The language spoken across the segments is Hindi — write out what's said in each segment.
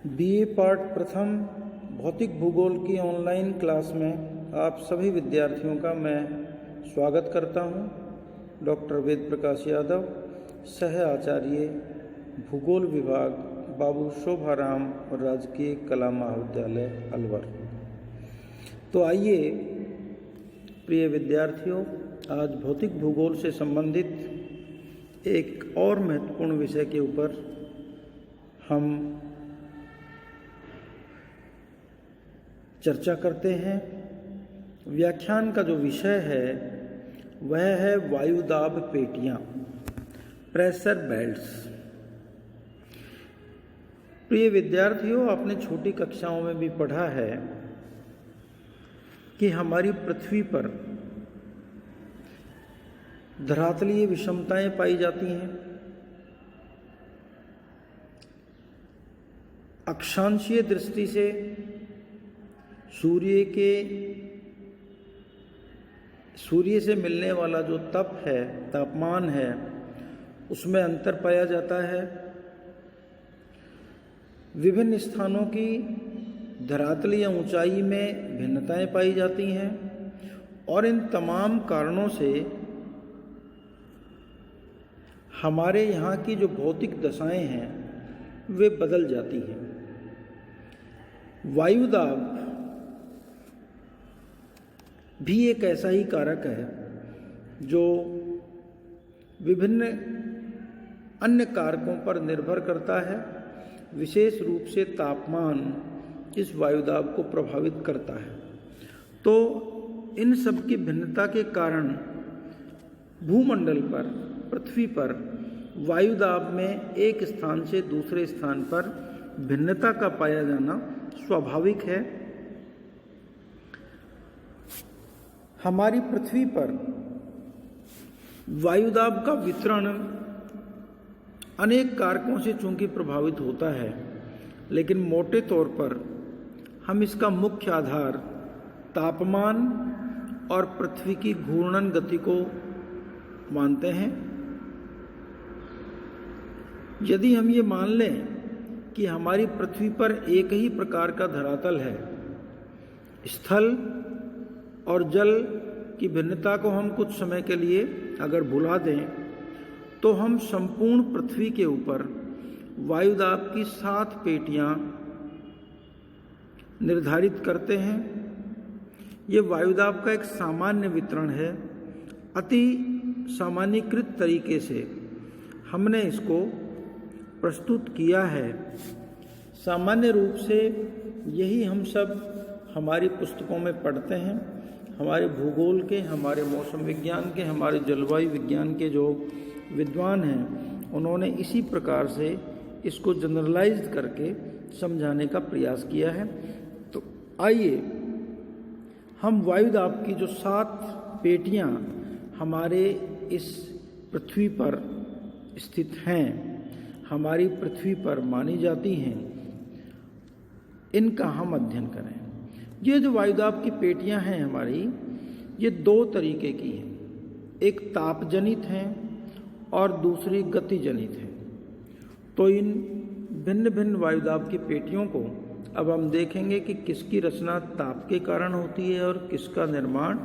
बीए पार्ट प्रथम भौतिक भूगोल की ऑनलाइन क्लास में आप सभी विद्यार्थियों का मैं स्वागत करता हूं। डॉक्टर वेद प्रकाश यादव, सह आचार्य भूगोल विभाग, बाबू शोभाराम राजकीय कला महाविद्यालय अलवर। तो आइए प्रिय विद्यार्थियों, आज भौतिक भूगोल से संबंधित एक और महत्वपूर्ण विषय के ऊपर हम चर्चा करते हैं। व्याख्यान का जो विषय है वह है वायुदाब पेटियां, प्रेशर बेल्ट्स। प्रिय विद्यार्थियों, आपने छोटी कक्षाओं में भी पढ़ा है कि हमारी पृथ्वी पर धरातलीय विषमताएं पाई जाती हैं। अक्षांशीय दृष्टि से सूर्य से मिलने वाला जो तापमान है, उसमें अंतर पाया जाता है। विभिन्न स्थानों की धरातलीय ऊंचाई में भिन्नताएं पाई जाती हैं और इन तमाम कारणों से हमारे यहाँ की जो भौतिक दशाएं हैं वे बदल जाती हैं। वायुदाब भी एक ऐसा ही कारक है जो विभिन्न अन्य कारकों पर निर्भर करता है। विशेष रूप से तापमान इस वायुदाब को प्रभावित करता है। तो इन सब की भिन्नता के कारण भूमंडल पर, पृथ्वी पर वायुदाब में एक स्थान से दूसरे स्थान पर भिन्नता का पाया जाना स्वाभाविक है। हमारी पृथ्वी पर वायुदाब का वितरण अनेक कारकों से चूंकि प्रभावित होता है, लेकिन मोटे तौर पर हम इसका मुख्य आधार तापमान और पृथ्वी की घूर्णन गति को मानते हैं। यदि हम ये मान लें कि हमारी पृथ्वी पर एक ही प्रकार का धरातल है, स्थल और जल की भिन्नता को हम कुछ समय के लिए अगर भुला दें, तो हम संपूर्ण पृथ्वी के ऊपर वायुदाब की 7 पेटियां निर्धारित करते हैं। ये वायुदाब का एक सामान्य वितरण है। अति सामान्यीकृत तरीके से हमने इसको प्रस्तुत किया है। सामान्य रूप से यही हम सब हमारी पुस्तकों में पढ़ते हैं। हमारे भूगोल के, हमारे मौसम विज्ञान के, हमारे जलवायु विज्ञान के जो विद्वान हैं, उन्होंने इसी प्रकार से इसको जनरलाइज्ड करके समझाने का प्रयास किया है। तो आइए हम वायुदाब की जो 7 पेटियां हमारे इस पृथ्वी पर स्थित हैं, हमारी पृथ्वी पर मानी जाती हैं, इनका हम अध्ययन करें। ये जो वायुदाब की पेटियां हैं हमारी, ये 2 तरीके की हैं। एक तापजनित हैं और दूसरी गतिजनित है। तो इन भिन्न भिन्न वायुदाब की पेटियों को अब हम देखेंगे कि किसकी रचना ताप के कारण होती है और किसका निर्माण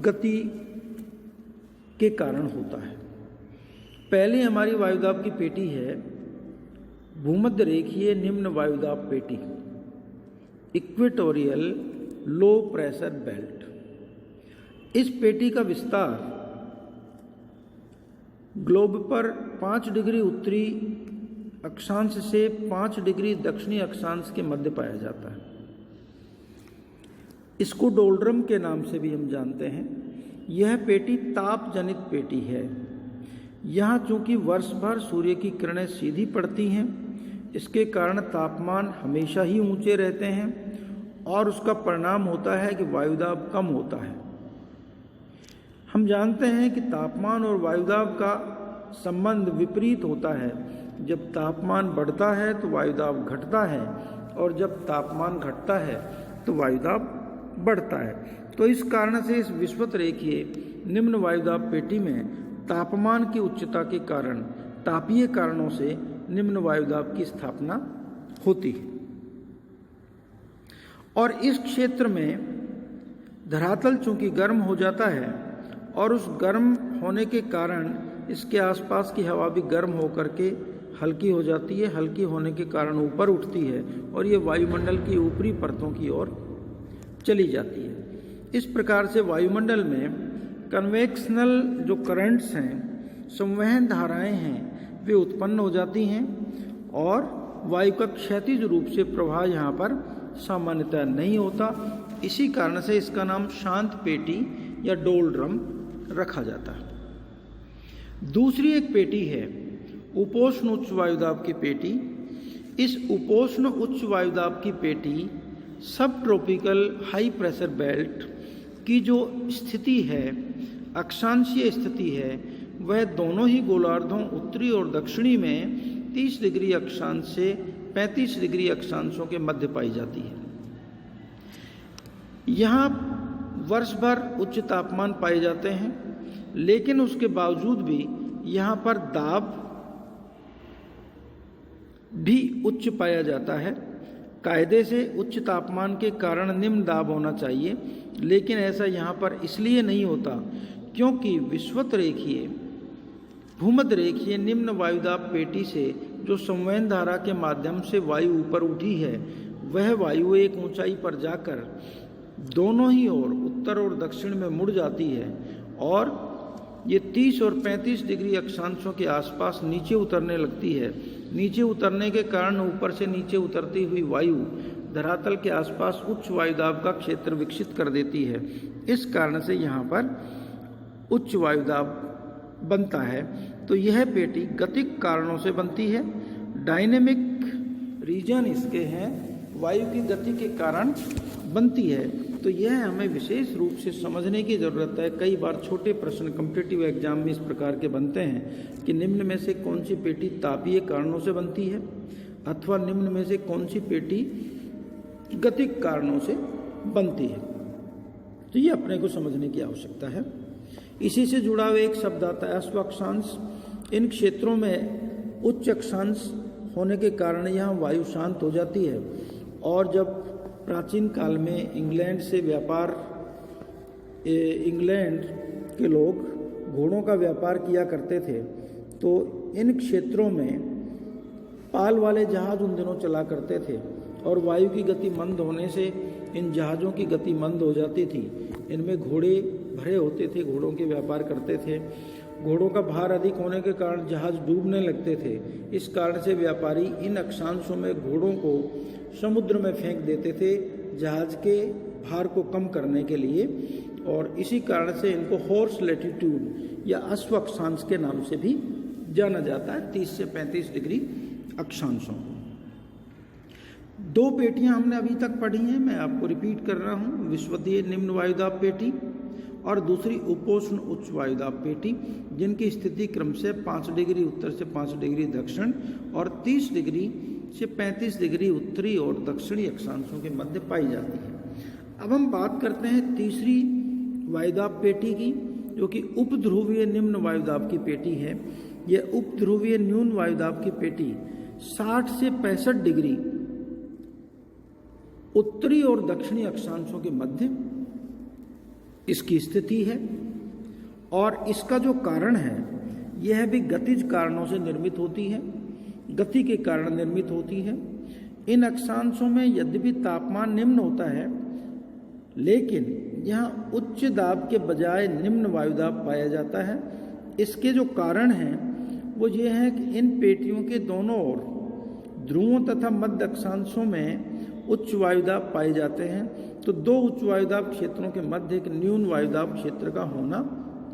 गति के कारण होता है। पहली हमारी वायुदाब की पेटी है भूमध्य रेखीय निम्न वायुदाब पेटी, इक्वेटोरियल लो प्रेशर बेल्ट। इस पेटी का विस्तार ग्लोब पर 5 डिग्री उत्तरी अक्षांश से 5 डिग्री दक्षिणी अक्षांश के मध्य पाया जाता है। इसको डोल्ड्रम के नाम से भी हम जानते हैं। यह पेटी ताप जनित पेटी है। यहाँ चूंकि वर्ष भर सूर्य की किरणें सीधी पड़ती हैं, इसके कारण तापमान हमेशा ही ऊंचे रहते हैं और उसका परिणाम होता है कि वायुदाब कम होता है। हम जानते हैं कि तापमान और वायुदाब का संबंध विपरीत होता है। जब तापमान बढ़ता है तो वायुदाब घटता है और जब तापमान घटता है तो वायुदाब बढ़ता है। तो इस कारण से इस विषुवत रेखीय निम्न वायुदाब पेटी में तापमान की उच्चता के कारण तापीय कारणों से निम्न वायुदाब की स्थापना होती है। और इस क्षेत्र में धरातल चूंकि गर्म हो जाता है और उस गर्म होने के कारण इसके आसपास की हवा भी गर्म होकर के हल्की हो जाती है, हल्की होने के कारण ऊपर उठती है और ये वायुमंडल की ऊपरी परतों की ओर चली जाती है। इस प्रकार से वायुमंडल में कन्वेक्शनल जो करंट्स हैं, संवहन धाराएं हैं, वे उत्पन्न हो जाती हैं और वायु का क्षैतिज रूप से प्रवाह यहाँ पर सामान्यतः नहीं होता। इसी कारण से इसका नाम शांत पेटी या डोल ड्रम रखा जाता है। दूसरी एक पेटी है उपोष्ण उच्च वायुदाब की पेटी। इस उपोष्ण उच्च वायुदाब की पेटी सब ट्रॉपिकल हाई प्रेशर बेल्ट की जो स्थिति है, अक्षांशीय स्थिति है, वह दोनों ही गोलार्धों उत्तरी और दक्षिणी में 30 डिग्री अक्षांश से 35 डिग्री अक्षांशों के मध्य पाई जाती है। यहाँ वर्ष भर उच्च तापमान पाए जाते हैं, लेकिन उसके बावजूद भी यहाँ पर दाब भी उच्च पाया जाता है। कायदे से उच्च तापमान के कारण निम्न दाब होना चाहिए, लेकिन ऐसा यहाँ पर इसलिए नहीं होता क्योंकि विषुवत रेखीय भूमध्य रेखीय निम्न वायुदाब पेटी से जो संवहन धारा के माध्यम से वायु ऊपर उठी है, वह वायु एक ऊंचाई पर जाकर दोनों ही ओर उत्तर और दक्षिण में मुड़ जाती है और ये 30 और 35 डिग्री अक्षांशों के आसपास नीचे उतरने लगती है। नीचे उतरने के कारण ऊपर से नीचे उतरती हुई वायु धरातल के आसपास उच्च वायुदाब का क्षेत्र विकसित कर देती है। इस कारण से यहाँ पर उच्च वायुदाब बनता है। तो यह पेटी गतिक कारणों से बनती है। डायनेमिक रीजन इसके हैं, वायु की गति के कारण बनती है। तो यह हमें विशेष रूप से समझने की ज़रूरत है। कई बार छोटे प्रश्न कॉम्पिटिटिव एग्जाम में इस प्रकार के बनते हैं कि निम्न में से कौन सी पेटी तापीय कारणों से बनती है अथवा निम्न में से कौन सी पेटी गतिक कारणों से बनती है। तो ये अपने को समझने की आवश्यकता है। इसी से जुड़ा हुआ एक शब्द आता है अश्व अक्षांश। इन क्षेत्रों में उच्च अक्षांश होने के कारण यहाँ वायु शांत हो जाती है। और जब प्राचीन काल में इंग्लैंड से व्यापार, इंग्लैंड के लोग घोड़ों का व्यापार किया करते थे, तो इन क्षेत्रों में पाल वाले जहाज उन दिनों चला करते थे और वायु की गति मंद होने से इन जहाज़ों की गति मंद हो जाती थी। इनमें घोड़े भरे होते थे, घोड़ों के व्यापार करते थे। घोड़ों का भार अधिक होने के कारण जहाज डूबने लगते थे। इस कारण से व्यापारी इन अक्षांशों में घोड़ों को समुद्र में फेंक देते थे जहाज के भार को कम करने के लिए, और इसी कारण से इनको हॉर्स लैटिट्यूड या अश्व अक्षांश के नाम से भी जाना जाता है। 30 से 35 डिग्री अक्षांशों। 2 पेटियां हमने अभी तक पढ़ी हैं, मैं आपको रिपीट कर रहा हूँ। विषुवतीय निम्न वायुदाब पेटी और दूसरी उपोष्ण उच्च वायुदाब पेटी, जिनकी स्थिति क्रमशः 5 डिग्री उत्तर से 5 डिग्री दक्षिण और 30 डिग्री से 35 डिग्री उत्तरी और दक्षिणी अक्षांशों के मध्य पाई जाती है। अब हम बात करते हैं तीसरी वायुदाब पेटी की, जो कि उपध्रुवीय निम्न वायुदाब की पेटी है। यह उपध्रुवीय न्यून वायुदाब की पेटी 60 से 65 डिग्री उत्तरी और दक्षिणी अक्षांशों के मध्य इसकी स्थिति है। और इसका जो कारण है, यह भी गतिज कारणों से निर्मित होती है, गति के कारण निर्मित होती है। इन अक्षांशों में यद्यपि तापमान निम्न होता है, लेकिन यहाँ उच्च दाब के बजाय निम्न वायुदाब पाया जाता है। इसके जो कारण हैं वो ये हैं कि इन पेटियों के दोनों ओर ध्रुवों तथा मध्य अक्षांशों में उच्च वायुदाब पाए जाते हैं। तो 2 उच्च वायुदाब क्षेत्रों के मध्य एक न्यून वायुदाब क्षेत्र का होना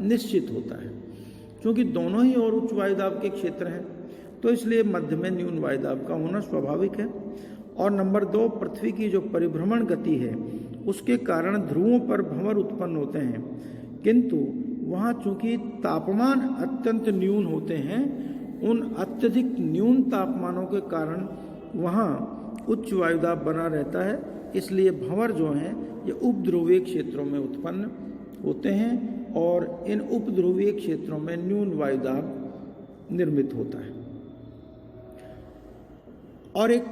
निश्चित होता है। क्योंकि दोनों ही ओर उच्च वायुदाब के क्षेत्र हैं, तो इसलिए मध्य में न्यून वायुदाब का होना स्वाभाविक है। और नंबर 2, पृथ्वी की जो परिभ्रमण गति है, उसके कारण ध्रुवों पर भंवर उत्पन्न होते हैं, किंतु वहाँ चूंकि तापमान अत्यंत न्यून होते हैं, उन अत्यधिक न्यून तापमानों के कारण वहाँ उच्च वायुदाब बना रहता है। इसलिए भंवर जो हैं ये उपध्रुवीय क्षेत्रों में उत्पन्न होते हैं और इन उपध्रुवीय क्षेत्रों में न्यून वायुदाब निर्मित होता है। और एक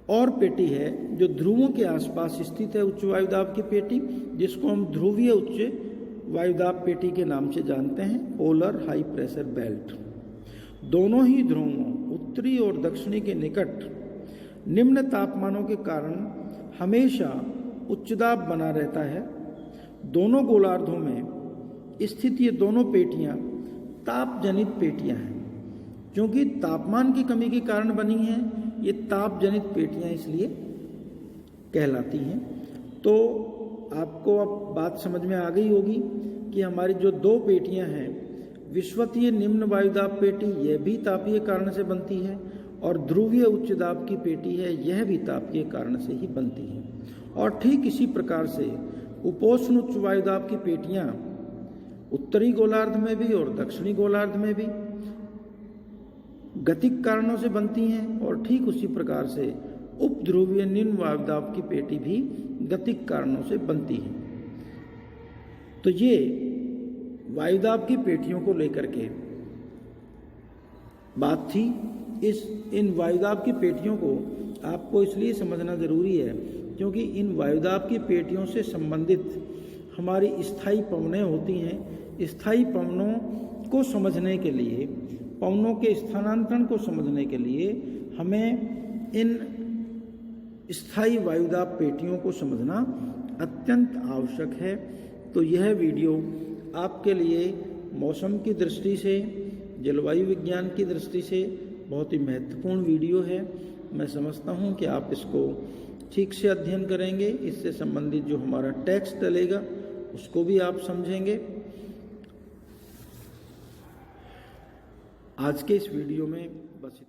और पेटी है जो ध्रुवों के आसपास स्थित है, उच्च वायुदाब की पेटी, जिसको हम ध्रुवीय उच्च वायुदाब पेटी के नाम से जानते हैं, पोलर हाई प्रेशर बेल्ट। दोनों ही ध्रुवों उत्तरी और दक्षिणी के निकट निम्न तापमानों के कारण हमेशा उच्च दाब बना रहता है। दोनों गोलार्धों में स्थित ये दोनों पेटियां ताप जनित पेटियां हैं। क्योंकि तापमान की कमी के कारण बनी हैं, ये ताप जनित पेटियां इसलिए कहलाती हैं। तो आपको अब बात समझ में आ गई होगी कि हमारी जो दो पेटियां हैं, विश्वतीय निम्न वायुदाब पेटी यह भी तापीय कारण से बनती है, और ध्रुवीय उच्च दाब की पेटी है यह भी तापीय कारण से ही बनती है। और ठीक इसी प्रकार से उपोष्ण उच्च वायुदाब की पेटियां उत्तरी गोलार्ध में भी और दक्षिणी गोलार्ध में भी गतिक कारणों से बनती हैं, और ठीक उसी प्रकार से उपध्रुवीय निम्न वायुदाब की पेटी भी गतिक कारणों से बनती है। तो ये वायुदाब की पेटियों को लेकर के बात थी। इन वायुदाब की पेटियों को आपको इसलिए समझना जरूरी है क्योंकि इन वायुदाब की पेटियों से संबंधित हमारी स्थायी पवनें होती हैं। स्थायी पवनों को समझने के लिए, पवनों के स्थानांतरण को समझने के लिए हमें इन स्थायी वायुदाब पेटियों को समझना अत्यंत आवश्यक है। तो यह वीडियो आपके लिए मौसम की दृष्टि से, जलवायु विज्ञान की दृष्टि से बहुत ही महत्वपूर्ण वीडियो है। मैं समझता हूँ कि आप इसको ठीक से अध्ययन करेंगे, इससे संबंधित जो हमारा टेक्स्ट डलेगा उसको भी आप समझेंगे। आज के इस वीडियो में बस